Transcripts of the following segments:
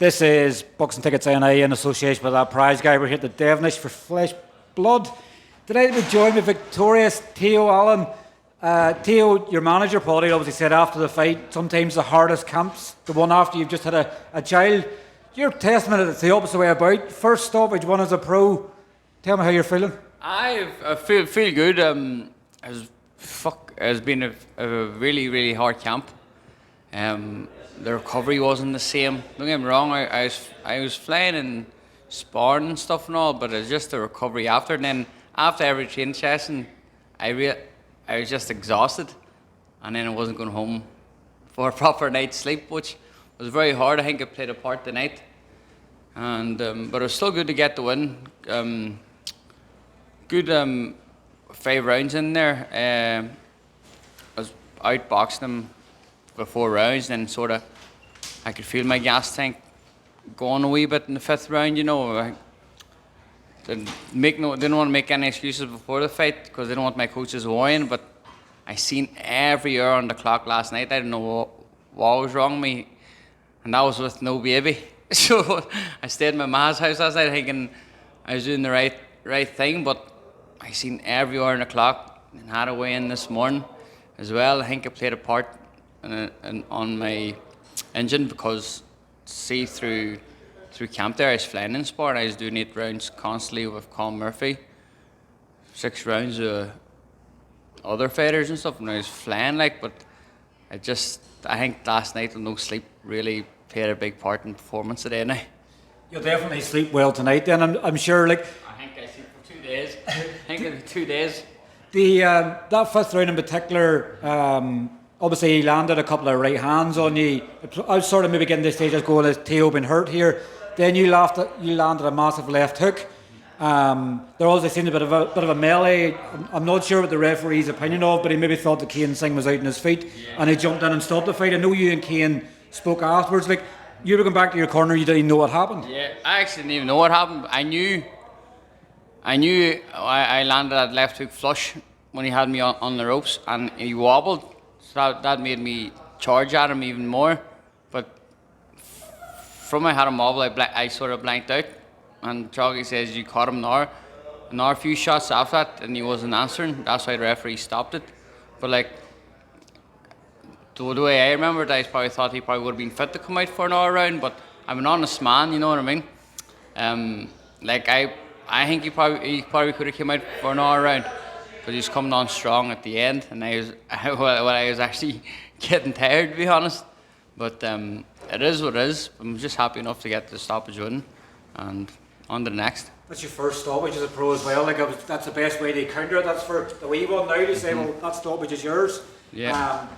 This is Books and Tickets NI in association with our prize guy. We're here at the Devonish for Flesh Blood. Today we're joined with victorious Teo Alin. Teo, your manager, Paddy, obviously said after the fight, sometimes the hardest camp's the one after you've just had a child. Your testament is the opposite way about. First stoppage, one as a pro. Tell me how you're feeling. I feel good. It's been a really hard camp. The recovery wasn't the same. Don't get me wrong. I was flying and sparring and stuff and all, but it's just the recovery after. And then after every training session, I was just exhausted, and then I wasn't going home for a proper night's sleep, which was very hard. I think it played a part tonight, and but it was still good to get the win. Good 5 rounds in there. I was outboxing them for 4 rounds, and sort of I could feel my gas tank going a wee bit in the 5th round. You know, I didn't want to make any excuses before the fight because I didn't want my coaches worrying. But I seen every hour on the clock last night. I didn't know what was wrong with me, and that was with no baby. So I stayed in my ma's house last night thinking I was doing the right thing, but I seen every hour on the clock and had a weigh in this morning as well. I think it played a part on my engine because see through camp there I was flying in sport. I was doing 8 rounds constantly with Colin Murphy, 6 rounds of other fighters and stuff, and I was flying but I think last night with no sleep really played a big part in performance today now. You'll definitely sleep well tonight then. I'm sure I think I sleep for 2 days. I think it's 2 days. That 5th round in particular, obviously he landed a couple of right hands on you. I was sort of maybe getting this stage as goal as Teo been hurt here. Then you landed a massive left hook. There also seemed a bit of a melee. I'm not sure what the referee's opinion of, but he maybe thought that Kane Singh was out in his feet, and he jumped in and stopped the fight. I know you and Kane spoke afterwards. Like, you were going back to your corner, you didn't even know what happened. Yeah, I actually didn't even know what happened. I knew I landed that left hook flush when he had me on the ropes, and he wobbled. So that made me charge at him even more. But from I had him wobble, I sort of blanked out. And Choggy says you caught him now. A few shots after that, and he wasn't answering. That's why the referee stopped it. But the way I remember it, I probably thought he probably would have been fit to come out for another round. But I'm an honest man, you know what I mean. I think he probably could have come out for another round, because he was coming on strong at the end, and I was actually getting tired, to be honest. But it is what it is. I'm just happy enough to get the stoppage win, and on to the next. That's your first stoppage as a pro as well. That's the best way to counter it. That's for the wee one now to say, well, that stoppage is yours. Yeah.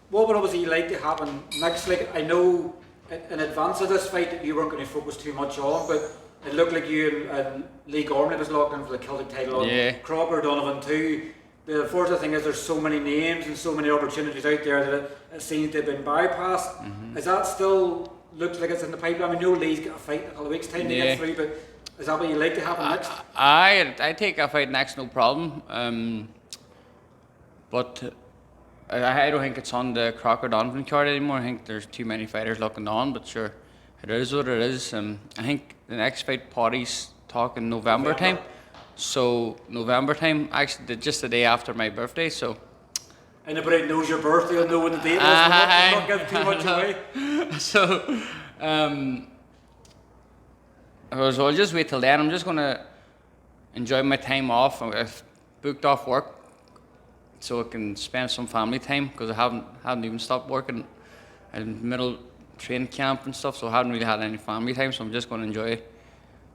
What would obviously like to happen next? I know in advance of this fight that you weren't going to focus too much on, but it looked like you and Lee Gormley was locked in for the Celtic title. Yeah. Crocker, Donovan too. The unfortunate thing is there's so many names and so many opportunities out there that it seems to have been bypassed. Mm-hmm. Is that still looks like it's in the pipeline? I mean, Lee's got a fight in a couple of weeks' time to get through, but is that what you'd like to happen next? I take a fight next, no problem. But I don't think it's on the Crocker Donovan card anymore. I think there's too many fighters looking on, but sure, it is what it is. I think the next fight, Paddy's talking November time. So November time, actually just the day after my birthday. So anybody knows your birthday will know when the date is. Not give too much away. So I'll just wait till then. I'm just gonna enjoy my time off. I've booked off work so I can spend some family time, because I haven't even stopped working in middle training camp and stuff. So I haven't really had any family time. So I'm just gonna enjoy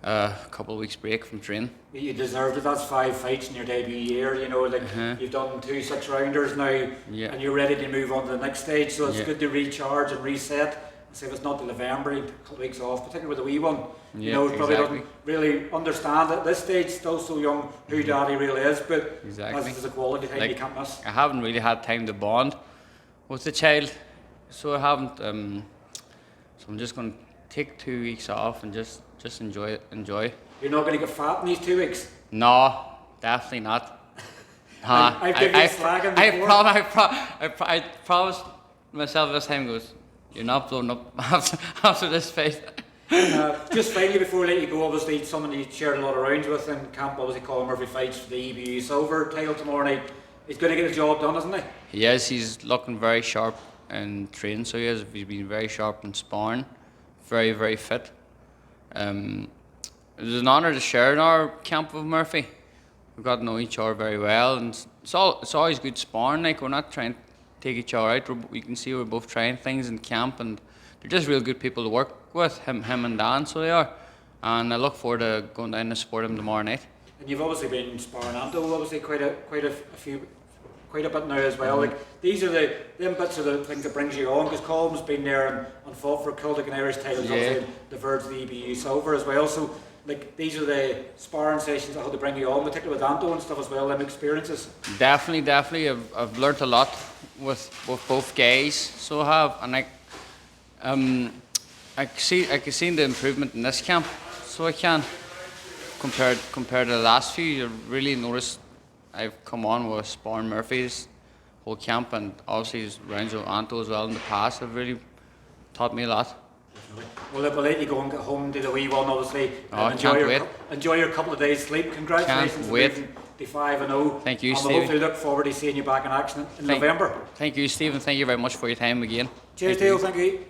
a couple of weeks break from training. You deserved it. That's 5 fights in your debut year. You know, you've done 2 6-rounders now, and you're ready to move on to the next stage. So it's good to recharge and reset. So if it's not till November, a couple of weeks off, particularly with the wee one. Probably doesn't really understand at this stage, still so young, who daddy really is. But this is a quality thing you can't miss. I haven't really had time to bond with the child, so I haven't. So I'm just going to take 2 weeks off and just enjoy it. You're not going to get fat in these 2 weeks? No, definitely not. I've given you slagging before. I promised myself this time, you're not blown up after this fight. Just finally, before we let you go, obviously someone you shared a lot of rounds with in camp, obviously Colin Murphy fights for the EBU silver title tomorrow night. He's going to get the job done, isn't he? He is. He's looking very sharp in training, so he is. He's been very sharp in sparring, very, very fit. It was an honour to share in our camp with Murphy. We got to know each other very well, and it's always good sparring. Like, we're not trying to take each other out. You can see we're both trying things in camp, and they're just real good people to work with. Him and Dan, so they are. And I look forward to going down and support him tomorrow night. And you've obviously been sparring Anto, obviously quite a bit now as well. Like, these are them bits of the things that brings you on, because Colm's been there and fought for Celtic and Irish titles, obviously on the verge of the EBU silver as well. So like, these are the sparring sessions that have to bring you on, particularly with Anto and stuff as well, them experiences. Definitely. I've learnt a lot with both guys, so I have, and I can see the improvement in this camp, so I can compared to the last few. You really notice I've come on with sparring Murphy's whole camp, and obviously his rounds with Anto as well in the past have really taught me a lot. Well, look, we'll let you go and get home, do the wee one, obviously. Enjoy your couple of days sleep. Congratulations on moving to 5-0. Thank you, and Stephen. We'll hopefully look forward to seeing you back in action in November. Thank you, Stephen. Thank you very much for your time again. Cheers, Teo. Thank you.